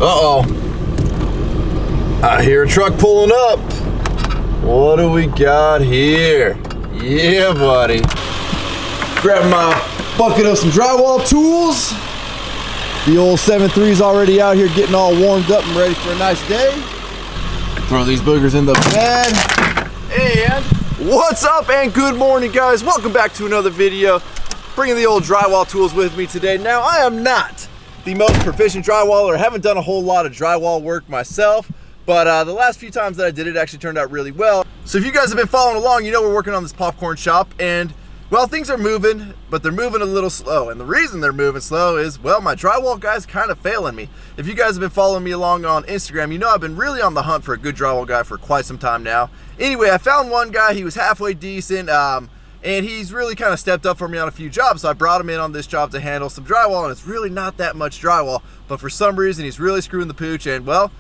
Uh-oh. I hear a truck pulling up. What do we got here? Yeah, buddy. Grab my bucket of some drywall tools. The old 7.3's already out here getting all warmed up and ready for a nice day. Throw these boogers in the bed. And what's up and good morning, guys. Welcome back to another video. Bringing the old drywall tools with me today. Now, I am not the most proficient drywaller. I haven't done a whole lot of drywall work myself, but the last few times that I did it actually turned out really well. So if you guys have been following along, you know we're working on this popcorn shop, and well, things are moving, but they're moving a little slow. And the reason they're moving slow is, well, my drywall guy's kind of failing me. If you guys have been following me along on Instagram, you know I've been really on the hunt for a good drywall guy for quite some time now. Anyway, I found one guy. He was halfway decent, and he's really kind of stepped up for me on a few jobs. So I brought him in on this job to handle some drywall, and it's really not that much drywall, but for some reason he's really screwing the pooch. And well,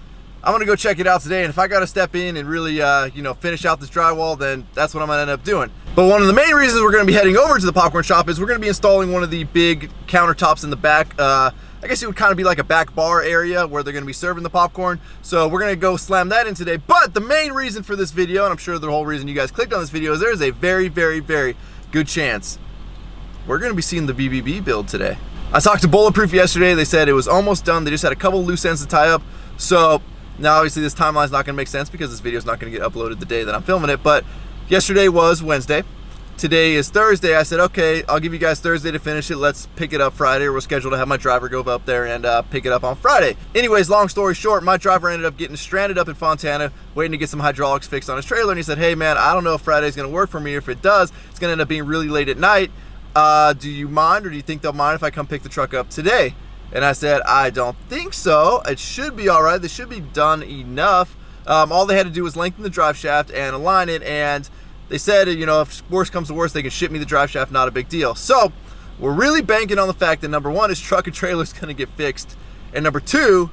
I'm gonna go check it out today, and if I gotta step in and really you know, finish out this drywall, then that's what I'm gonna end up doing. But one of the main reasons we're gonna be heading over to the popcorn shop is we're gonna be installing one of the big countertops in the back. I guess it would kind of be like a back bar area where they're gonna be serving the popcorn. So we're gonna go slam that in today. But the main reason for this video, and I'm sure the whole reason you guys clicked on this video, is there's a very, very, very good chance we're gonna be seeing the BBB build today. I talked to Bulletproof yesterday. They said it was almost done. They just had a couple loose ends to tie up. So now obviously this timeline's not gonna make sense because this video's not gonna get uploaded the day that I'm filming it, but yesterday was Wednesday. Today is Thursday. I said, okay, I'll give you guys Thursday to finish it. Let's pick it up Friday. We're scheduled to have my driver go up there and pick it up on Friday. Anyways, long story short, my driver ended up getting stranded up in Fontana, waiting to get some hydraulics fixed on his trailer. And he said, hey man, I don't know if Friday's gonna work for me. If it does, it's gonna end up being really late at night. Do you mind, or do you think they'll mind if I come pick the truck up today? And I said, I don't think so. It should be all right. They should be done enough. All they had to do was lengthen the drive shaft and align it, and they said, you know, if worst comes to worst, they can ship me the drive shaft, not a big deal. So we're really banking on the fact that number one, his truck and trailer is gonna get fixed, and number two,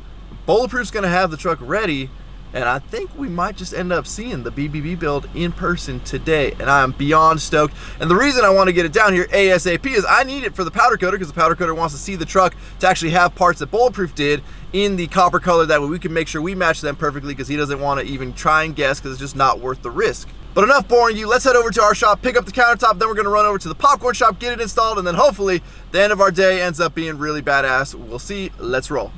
Bulletproof's gonna have the truck ready, and I think we might just end up seeing the BBB build in person today, and I'm beyond stoked. And the reason I want to get it down here ASAP is I need it for the powder coater, because the powder coater wants to see the truck to actually have parts that Bulletproof did in the copper color. That way we can make sure we match them perfectly, because he doesn't want to even try and guess, because it's just not worth the risk. But enough boring you. Let's head over to our shop, pick up the countertop, then we're gonna run over to the popcorn shop, get it installed, and then hopefully the end of our day ends up being really badass. We'll see. Let's roll.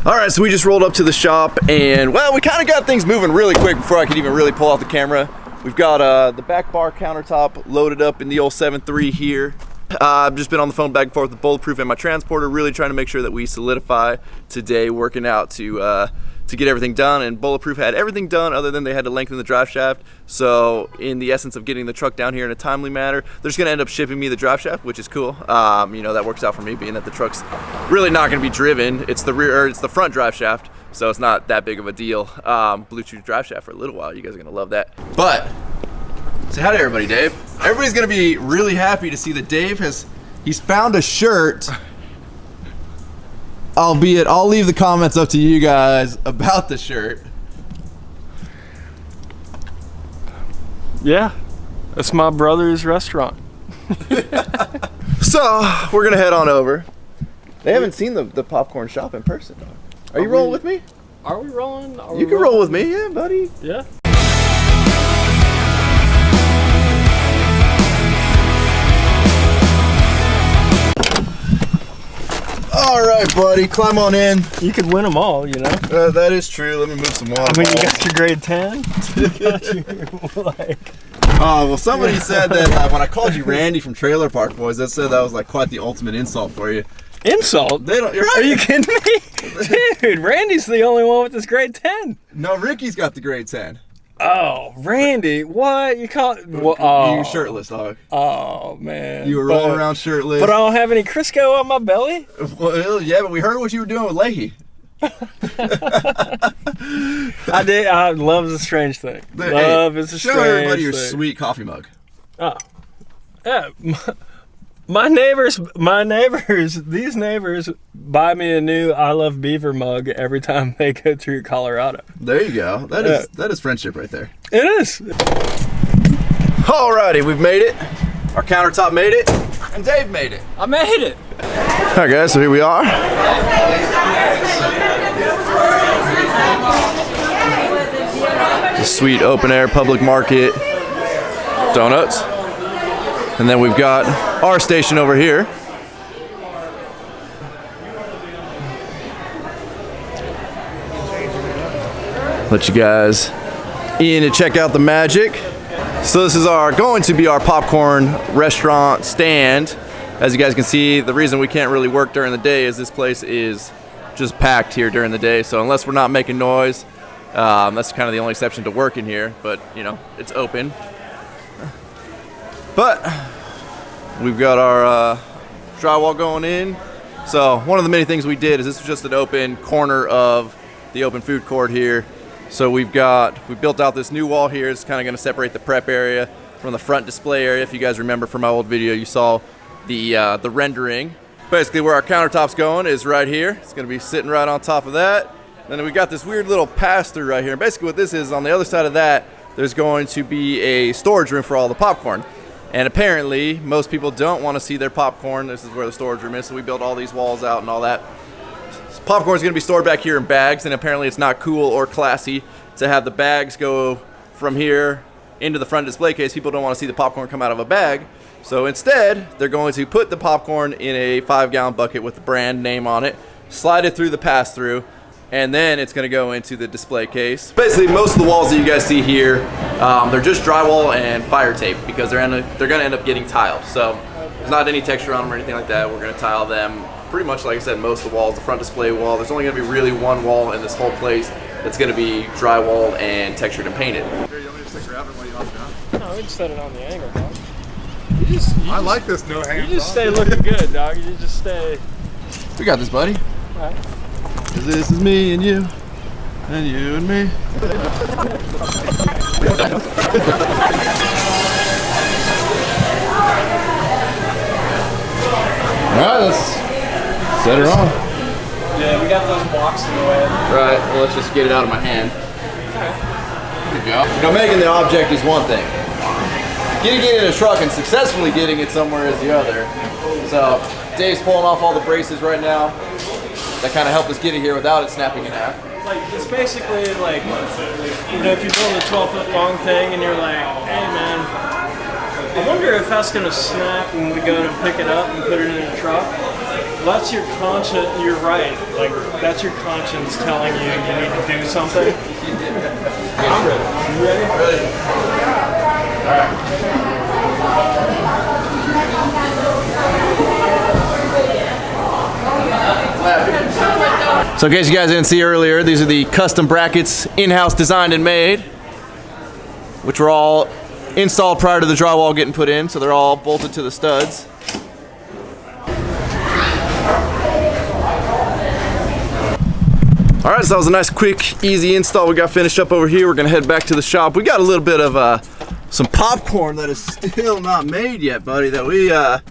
All right, so we just rolled up to the shop, and well, we kind of got things moving really quick before I could even really pull out the camera. We've got the back bar countertop loaded up in the old 7.3 here. I've just been on the phone back and forth with Bulletproof and my transporter, really trying to make sure that we solidify today, working out to get everything done. And Bulletproof had everything done other than they had to lengthen the drive shaft. So in the essence of getting the truck down here in a timely manner, they're just gonna end up shipping me the drive shaft, which is cool. You know, that works out for me, being that the truck's really not gonna be driven. It's the rear, or it's the front drive shaft, so it's not that big of a deal. Bluetooth drive shaft for a little while. You guys are gonna love that. But say hi to everybody, Dave. Everybody's gonna be really happy to see that Dave he's found a shirt. Albeit, I'll leave the comments up to you guys about the shirt. Yeah, that's my brother's restaurant. So, we're gonna head on over. They haven't seen the popcorn shop in person, dog. Are you rolling with me? Are we rolling? You can roll with me, yeah, buddy. Yeah. All right, buddy, climb on in. You could win them all, you know. That is true. Let me move some water. I mean, you got your grade 10. You got your, like. Oh, well, somebody said that when I called you Randy from Trailer Park Boys, that said that was like quite the ultimate insult for you. Insult? They don't. You're right. Are you kidding me? Dude, Randy's the only one with this grade 10. No, Ricky's got the grade 10. Oh, Randy, what? You call it? Well, oh. You shirtless, dog. Oh, man. You were rolling around shirtless. But I don't have any Crisco on my belly? Well, yeah, but we heard what you were doing with Leahy. I did. Love is a strange thing. Love is a strange thing. Show everybody your sweet coffee mug. Oh. Yeah. My neighbors, these neighbors buy me a new I Love Beaver mug every time they go through Colorado. There you go. That is friendship right there. It is. Alrighty, we've made it. Our countertop made it, and Dave made it. I made it. Alright guys, so here we are. sweet open air public market donuts. And then we've got our station over here. Let you guys in to check out the magic. So this is going to be our popcorn restaurant stand. As you guys can see, the reason we can't really work during the day is this place is just packed here during the day. So unless we're not making noise, that's kind of the only exception to working here. But you know, it's open. But we've got our drywall going in. So one of the many things we did is this was just an open corner of the open food court here. So we built out this new wall here. It's kind of going to separate the prep area from the front display area. If you guys remember from my old video, you saw the rendering. Basically where our countertop's going is right here. It's going to be sitting right on top of that. Then we got this weird little pass-through right here. And basically what this is, on the other side of that, there's going to be a storage room for all the popcorn. And apparently most people don't want to see their popcorn. This is where the storage room is. So we built all these walls out and all that. Popcorn is going to be stored back here in bags, and apparently it's not cool or classy to have the bags go from here into the front display case. People don't want to see the popcorn come out of a bag. So instead, they're going to put the popcorn in a 5-gallon bucket with the brand name on it, slide it through the pass-through, and then it's going to go into the display case. Basically, most of the walls that you guys see here, they're just drywall and fire tape because they're going to end up getting tiled. So there's not any texture on them or anything like that. We're going to tile them. Pretty much, like I said, most of the walls, the front display wall, there's only going to be really one wall in this whole place that's going to be drywall and textured and painted. Here, you want me to stick around and what you want to No, we just set it on the angle, dog. I like this no hands. You just stay looking good, dog. You just stay. We got this, buddy. All right. 'Cause this is me and you and me. All right, let's set her on. Yeah, we got those blocks in the way. Right, well, let's just get it out of my hand. Good job. You know, making the object is one thing. Getting it in a truck and successfully getting it somewhere is the other. So, Dave's pulling off all the braces right now. That kind of helped us get it here without it snapping in half. Like, it's basically like, you know, if you build a 12-foot long thing and you're like, hey man, I wonder if that's gonna snap when we go to pick it up and put it in a truck. Well, that's your conscience. You're right. Like, that's your conscience telling you you need to do something. I'm ready. You ready? Ready. All right. So in case you guys didn't see earlier, these are the custom brackets in-house designed and made, which were all installed prior to the drywall getting put in, so they're all bolted to the studs. All right, so that was a nice, quick, easy install. We got finished up over here. We're gonna head back to the shop. We got a little bit of some popcorn that is still not made yet, buddy, that we, well,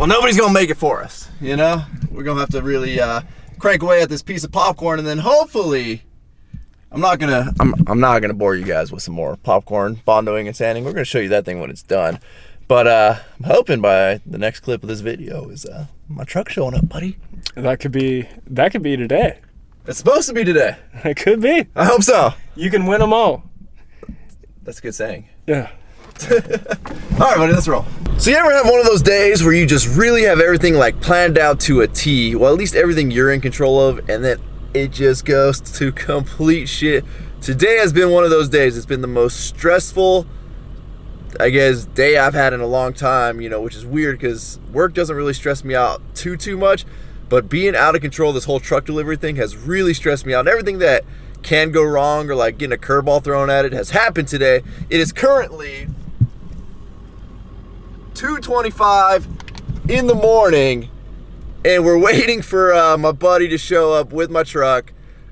nobody's gonna make it for us, you know? We're gonna have to really crank away at this piece of popcorn, and then hopefully, I'm not gonna bore you guys with some more popcorn bondoing and sanding. We're gonna show you that thing when it's done. But I'm hoping by the next clip of this video is my truck showing up, buddy. That could be today. It's supposed to be today. It could be. I hope so. You can win them all. That's a good saying. Yeah. All right, buddy, let's roll. So you ever have one of those days where you just really have everything like planned out to a T, well, at least everything you're in control of, and then it just goes to complete shit? Today has been one of those days. It's been the most stressful, I guess, day I've had in a long time, you know, which is weird because work doesn't really stress me out too much, but being out of control, this whole truck delivery thing has really stressed me out. Everything that can go wrong or like getting a curveball thrown at it has happened today. It is currently 2:25 in the morning, and we're waiting for my buddy to show up with my truck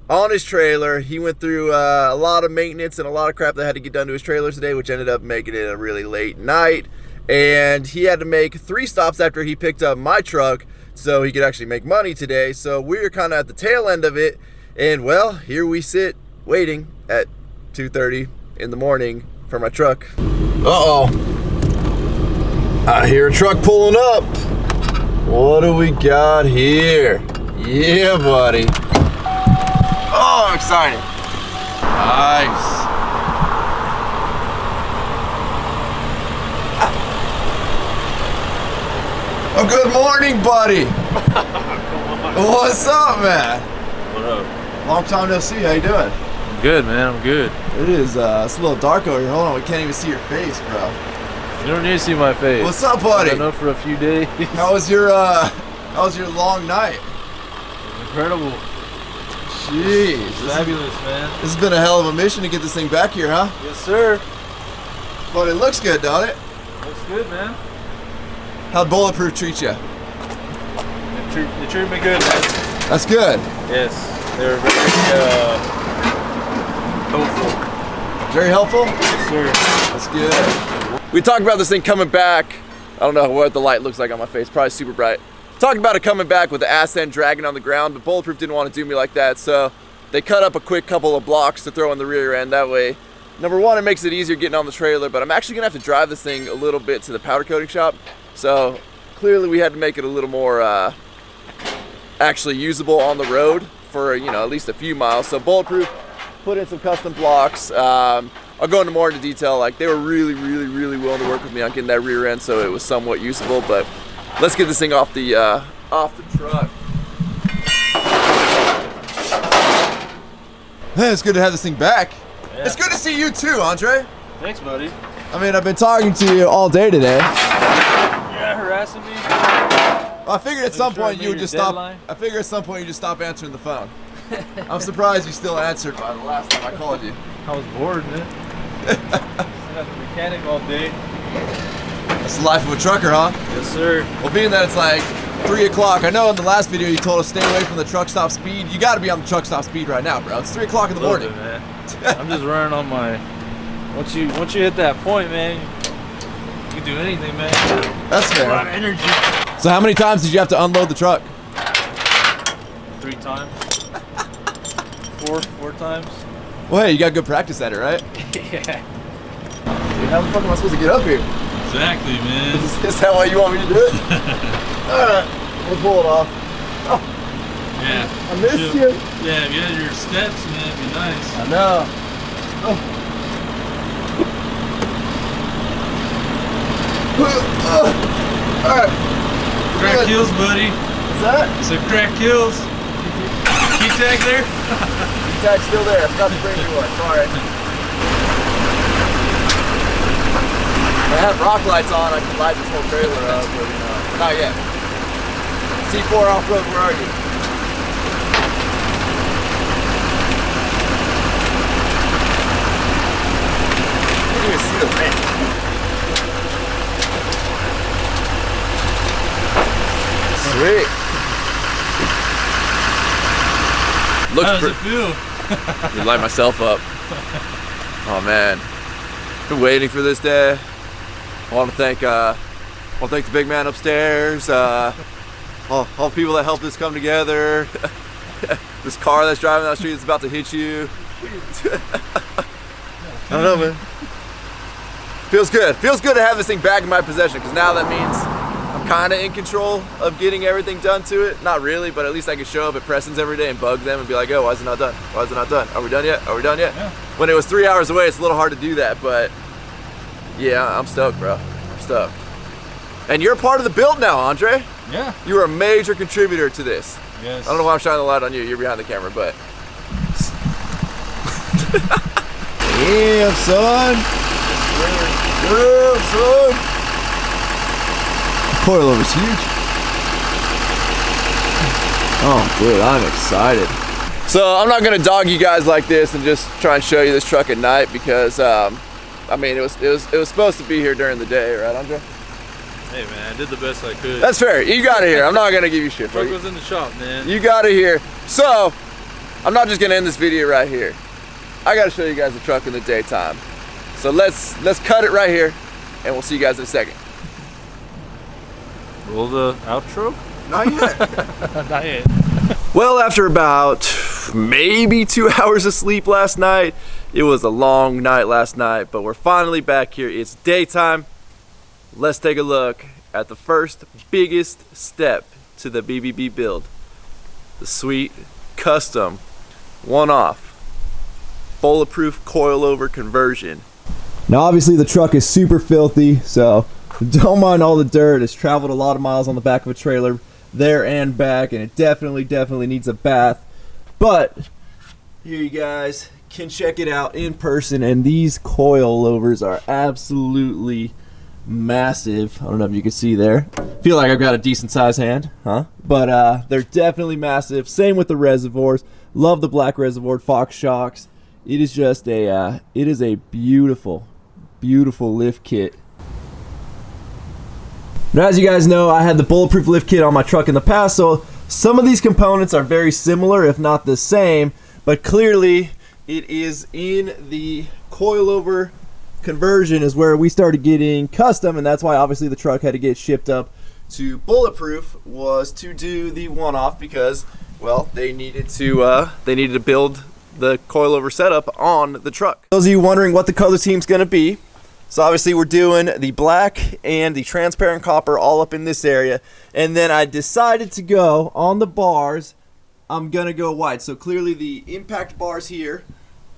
on his trailer. He went through a lot of maintenance and a lot of crap that had to get done to his trailer today, which ended up making it a really late night. And he had to make 3 stops after he picked up my truck so he could actually make money today. So we're kind of at the tail end of it. And well, here we sit waiting at 2:30 in the morning for my truck. Uh-oh. I hear a truck pulling up. What do we got here? Yeah, buddy. Oh, I'm excited. Nice. Oh, good morning, buddy. What's up, man? What up? Long time no see. How you doing? I'm good, man. I'm good. It is. It's a little dark over here. Hold on, we can't even see your face, bro. You don't need to see my face. What's up, buddy? I know for a few days. How was your long night? Incredible. Jeez. Fabulous, man. This has been a hell of a mission to get this thing back here, huh? Yes, sir. But it looks good, don't it? Looks good, man. How'd Bulletproof treat you? They treated me good, man. That's good. Yes. They were very helpful. Very helpful? Yes, sir. That's good. We talked about this thing coming back. I don't know what the light looks like on my face. Probably super bright. Talking about it coming back with the ass end dragging on the ground, but Bulletproof didn't want to do me like that, so they cut up a quick couple of blocks to throw in the rear end. That way, number one, it makes it easier getting on the trailer, but I'm actually gonna have to drive this thing a little bit to the powder coating shop. So clearly we had to make it a little more actually usable on the road for, you know, at least a few miles. So Bulletproof put in some custom blocks. I'll go into more into detail. Like, they were really willing to work with me on getting that rear end, so it was somewhat usable. But let's get this thing off the truck. Man, it's good to have this thing back. Yeah. It's good to see you too, Andre. Thanks, buddy. I mean, I've been talking to you all day today. Yeah, harassing me. Well, I figured at some point you would just stop. Deadline? I figured at some point you just stop answering the phone. I'm surprised you still answered by the last time I called you. I was bored, man. Sitting at the mechanic all day. That's the life of a trucker, huh? Yes, sir. Well, being that it's like 3 o'clock, I know in the last video you told us stay away from the truck stop speed. You got to be on the truck stop speed right now, bro. It's 3 o'clock in the morning. Bit, man. I'm just running on my. Once you hit that point, man, you can do anything, man. That's fair. A lot of energy. So how many times did you have to unload the truck? 3 times. Four times. Well, hey, you got good practice at it, right? Yeah. Dude, how the fuck am I supposed to get up here? Exactly, man. Is that why you want me to do it? Alright, we'll pull it off. Oh, Yeah. I missed you. Yeah, if you had your steps, man, it'd be nice. I know. Oh. Alright. Crack Good. kills, buddy. What's that? So crack kills. Key tag there? Tag's still there. I forgot to bring you one. Sorry. If I had rock lights on, I could light this whole trailer up, but you know, not yet. C4 off-road, where are you? I didn't even see the ramp. Sweet. Looks How does it pretty. feel? You light myself up. Oh man, been waiting for this day. I want to thank the big man upstairs. All the people that helped this come together. This car that's driving down the street that's about to hit you. I don't know, man. Feels good. Feels good to have this thing back in my possession, because now that means I'm kind of in control of getting everything done to it. Not really, but at least I can show up at Preston's every day and bug them and be like, oh, why is it not done? Why is it not done? Are we done yet? Are we done yet? Yeah. When it was 3 hours away, it's a little hard to do that, but yeah, I'm stoked, bro. I'm stoked. And you're part of the build now, Andre. Yeah. You are a major contributor to this. Yes. I don't know why I'm shining the light on you. You're behind the camera, but. Damn, son. Damn, son. Coilover's huge. Oh, dude, I'm excited. So I'm not gonna dog you guys like this and just try and show you this truck at night, because I mean, it was supposed to be here during the day, right, Andre? Hey, man, I did the best I could. That's fair. You got it here. I'm not gonna give you shit for Truck it. was in the shop, man. You got it here. So I'm not just gonna end this video right here. I gotta show you guys the truck in the daytime. So let's cut it right here, and we'll see you guys in a second. Roll the outro? Not yet. Not yet. Well, after about maybe 2 hours of sleep last night, it was a long night last night, but we're finally back here. It's daytime. Let's take a look at the first biggest step to the BBB build. The sweet, custom, one-off, bulletproof coilover conversion. Now obviously the truck is super filthy, so Don't mind all the dirt. It's traveled a lot of miles on the back of a trailer there and back, and it definitely needs a bath. But here you guys can check it out in person, and these coilovers are absolutely massive. I don't know if you can see there. Feel like I've got a decent sized hand, huh? But they're definitely massive. Same with the reservoirs. Love the black reservoir Fox shocks. It is just a beautiful lift kit. Now, as you guys know, I had the bulletproof lift kit on my truck in the past, so some of these components are very similar, if not the same, but clearly it is in the coilover conversion is where we started getting custom, and that's why obviously the truck had to get shipped up to bulletproof, was to do the one-off, because, well, they needed to build the coilover setup on the truck. Those of you wondering what the color scheme's gonna be, so obviously we're doing the black and the transparent copper all up in this area, and then I decided to go on the bars, I'm gonna go white. So clearly the impact bars here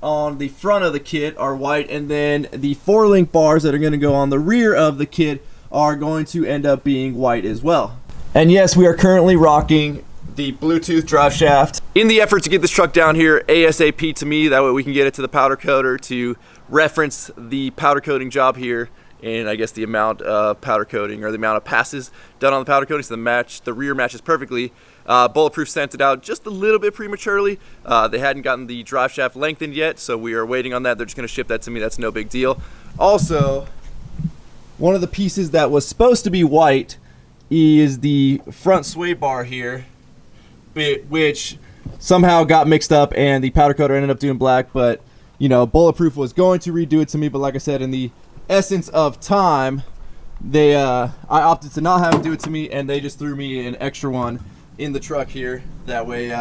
on the front of the kit are white, and then the 4-link bars that are gonna go on the rear of the kit are going to end up being white as well. And yes, we are currently rocking the Bluetooth drive shaft in the effort to get this truck down here ASAP to me. That way we can get it to the powder coater to reference the powder coating job here, and I guess the amount of powder coating or the amount of passes done on the powder coating, so the rear matches perfectly. Bulletproof sent it out just a little bit prematurely. They hadn't gotten the drive shaft lengthened yet, so we are waiting on that. They're just going to ship that to me. That's no big deal. Also, one of the pieces that was supposed to be white is the front sway bar here, which somehow got mixed up and the powder coater ended up doing black. But you know, Bulletproof was going to redo it to me, but like I said, in the essence of time, I opted to not have them do it to me, and they just threw me an extra one in the truck here. That way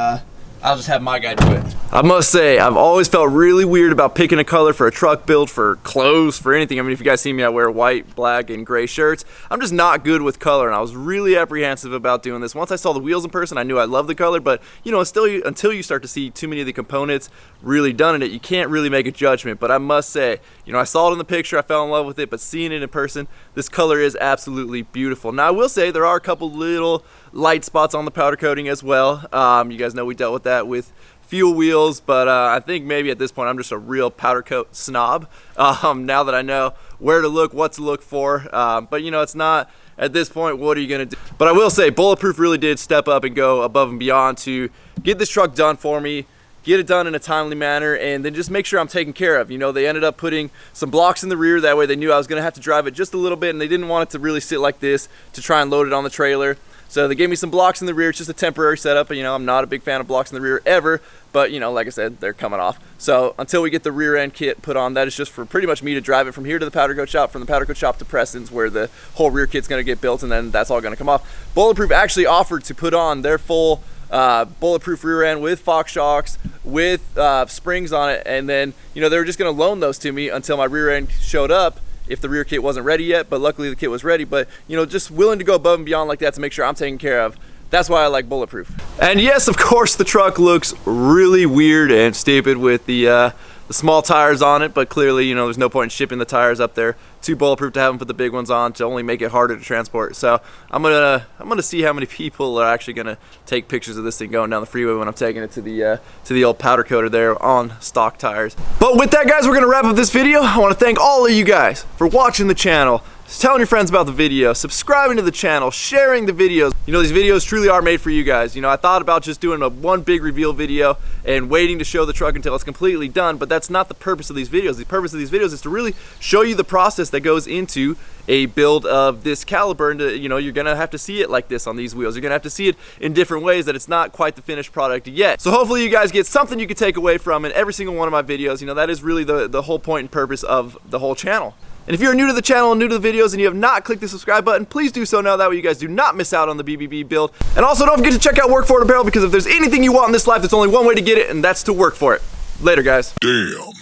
I'll just have my guy do it. I must say, I've always felt really weird about picking a color for a truck build, for clothes, for anything. I mean, if you guys see me, I wear white, black, and gray shirts. I'm just not good with color, and I was really apprehensive about doing this. Once I saw the wheels in person, I knew I loved the color, but you know, until you start to see too many of the components really done in it, you can't really make a judgment. But I must say, you know, I saw it in the picture, I fell in love with it, but seeing it in person, this color is absolutely beautiful. Now, I will say there are a couple little light spots on the powder coating as well. You guys know we dealt with that with fuel wheels, but I think maybe at this point I'm just a real powder coat snob, now that I know where to look, what to look for. But you know, it's not, at this point, what are you gonna do? But I will say, Bulletproof really did step up and go above and beyond to get this truck done for me, get it done in a timely manner, and then just make sure I'm taken care of. You know, they ended up putting some blocks in the rear, that way they knew I was gonna have to drive it just a little bit, and they didn't want it to really sit like this to try and load it on the trailer. So they gave me some blocks in the rear. It's just a temporary setup. You know, I'm not a big fan of blocks in the rear ever, but you know, like I said, they're coming off. So until we get the rear end kit put on, that is just for pretty much me to drive it from here to the powder coat shop, from the powder coat shop to Preston's, where the whole rear kit's gonna get built, and then that's all gonna come off. Bulletproof actually offered to put on their full bulletproof rear end with Fox shocks, with springs on it, and then, you know, they were just gonna loan those to me until my rear end showed up, if the rear kit wasn't ready yet. But luckily the kit was ready. But you know, just willing to go above and beyond like that to make sure I'm taken care of. That's why I like Bulletproof. And yes, of course, the truck looks really weird and stupid with the small tires on it, but clearly, you know, there's no point in shipping the tires up there to Bulletproof to have them put the big ones on, to only make it harder to transport. So I'm gonna see how many people are actually gonna take pictures of this thing going down the freeway when I'm taking it to the old powder coater there on stock tires. But with that, guys, we're gonna wrap up this video. I want to thank all of you guys for watching the channel, telling your friends about the video, subscribing to the channel, sharing the videos. You know, these videos truly are made for you guys. You know, I thought about just doing one big reveal video and waiting to show the truck until it's completely done, but that's not the purpose of these videos. The purpose of these videos is to really show you the process that goes into a build of this caliber, and you know, you're gonna have to see it like this on these wheels. You're gonna have to see it in different ways, that it's not quite the finished product yet. So hopefully you guys get something you can take away from in every single one of my videos. You know, that is really the whole point and purpose of the whole channel. And if you're new to the channel and new to the videos and you have not clicked the subscribe button, please do so now. That way you guys do not miss out on the BBB build. And also don't forget to check out Work For It Apparel, because if there's anything you want in this life, there's only one way to get it, and that's to work for it. Later, guys. Damn.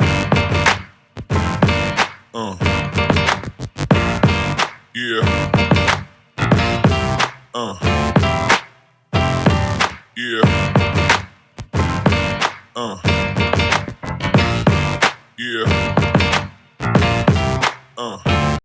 Yeah. Yeah. Yeah.